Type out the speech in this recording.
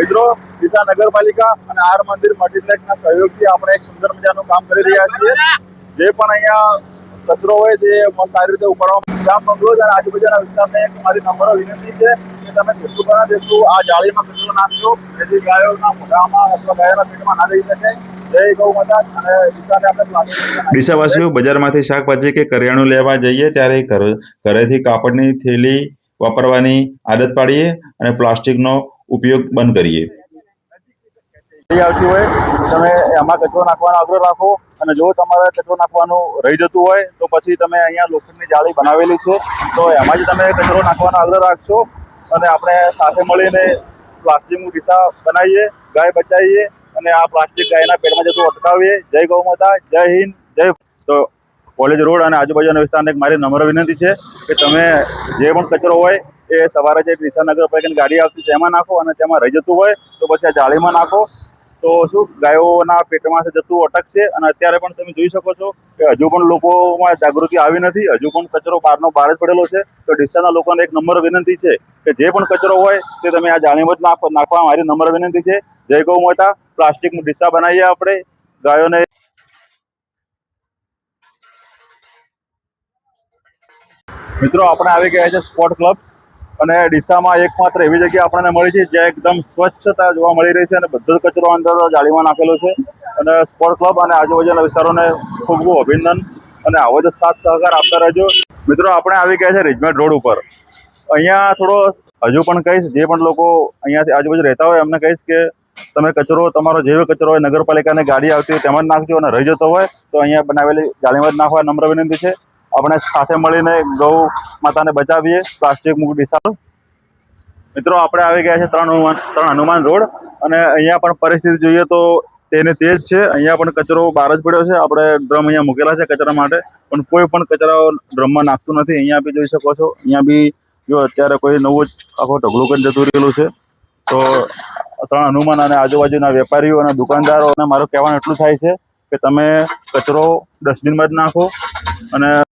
મિત્રો ડીસા નગરપાલિકા અને આર મંદિર મલ્ટીપ્લેક્સના સહયોગથી આપણે એક સુંદર મજાનું કામ કરી રહ્યા છીએ. જે પણ અહીંયા કચરો હોય તે સારી રીતે ઉપાડવામાં ગામ બંગલોજ અને આજુબાજુના વિસ્તારને મારી નમ્ર વિનંતી છે કે તમે જેટલું બને તેટલું આ જાળીમાં કચરો નાખજો, જેથી ગાયોના મોઢામાં અથવા ગાયોના પેટમાં ના જઈ શકે. જય ગૌ માતા. અને ડીસાને આપણે ડીસાવાસીઓ બજારમાંથી શાકભાજી કે કરિયાણું લેવા જઈએ ત્યારે ઘરેથી કાપડની થેલી વાપરવાની આદત પાડીએ અને પ્લાસ્ટિકનો ઉપયોગ બંધ કરીએ. આવતી હોય તમે એમાં કચરો નાખવાનો આગ્રહ રાખો, અને જો તમારે કચરો નાખવાનું રહી જતું હોય તો પછી તમે અહીંયા લોખંડની જાળી બનાવેલી છે તો એમાં જ તમે કચરો નાખવાનો આગ્રહ રાખશો. અને આપણે સાથે મળીને પ્લાસ્ટિકનું ડીસા બનાવીએ, ગાય બચાવીએ અને આ પ્લાસ્ટિક ગાયના પેટમાં જતું અટકાવીએ. જય ગૌ માતા, જય હિન્દ, જય. તો કોલેજ રોડ અને આજુબાજુના વિસ્તારને મારી નમ્ર વિનંતી છે કે તમે જે પણ કચરો હોય એ સવારે જે ડીસા નગરપાલિકાની ગાડી આવતી તેમાં નાખો, અને તેમાં રહી જતું હોય તો પછી આ જાળીમાં નાખો. તો શું ગાયોના પેટમાં જતું અટકશે. અને અત્યારે પણ તમે જોઈ શકો છો કે હજુ પણ લોકોમાં જાગૃતિ આવી નથી, હજુ પણ કચરો બહારનો બહાર જ પડેલો છે. તો ડીસાના લોકોને એક નમ્ર વિનંતી છે કે જે પણ કચરો હોય તે તમે આ જાળીમાં જ નાખવા મારી નમ્ર વિનંતી છે. જય ગૌ માતા. પ્લાસ્ટિકનું ડીસા બનાવીએ આપણે ગાયોને. મિત્રો આપણે આવી ગયા છે સ્પોર્ટ ક્લબ, અને ડીસામાં એકમાત્ર એવી જગ્યા આપણને મળી છે જ્યાં એકદમ સ્વચ્છતા જોવા મળી રહી છે અને બધો જ કચરો અંદર જાળીમાં નાખેલો છે. અને સ્પોર્ટ ક્લબ અને આજુબાજુના વિસ્તારોને ખૂબ ખૂબ અભિનંદન, અને આવો જ સાથ સહકાર આપતા રહેજો. મિત્રો આપણે આવી ગયા છે રિજમેન્ટ રોડ ઉપર. અહીંયા થોડો હજુ પણ કહીશ, જે પણ લોકો અહીંયાથી આજુબાજુ રહેતા હોય એમને કહીશ કે તમે કચરો તમારો જેવો કચરો હોય નગરપાલિકાની ગાડી આવતી હોય તેમાં જ નાખજો, અને રહી જતો હોય તો અહીંયા બનાવેલી જાળીમાં જ નાખવા નમ્ર વિનંતી છે. આપણે સાથે મળીને ગૌ માતાને બચાવીએ. પ્લાસ્ટિક મુક્ત ડીસા. મિત્રો આપણે આવી ગયા છે ત્રણ હનુમાન રોડ, અને અહીંયા પણ પરિસ્થિતિ જોઈએ તો તેને તે જ છે. અહીંયા પણ કચરો બહાર જ પડ્યો છે. આપણે ડ્રમ અહીંયા મૂકેલા છે કચરા માટે, પણ કોઈ પણ કચરો ડ્રમમાં નાખતું નથી. અહીંયા બી જોઈ શકો છો, અહીંયા બી જો અત્યારે કોઈ નવું જ આખો ઢગલો કરી જતું રહેલું છે. તો ત્રણ હનુમાન અને આજુબાજુના વેપારીઓ અને દુકાનદારોને મારું કહેવાનું એટલું થાય છે કે તમે કચરો ડસ્ટબિનમાં જ નાખો. અને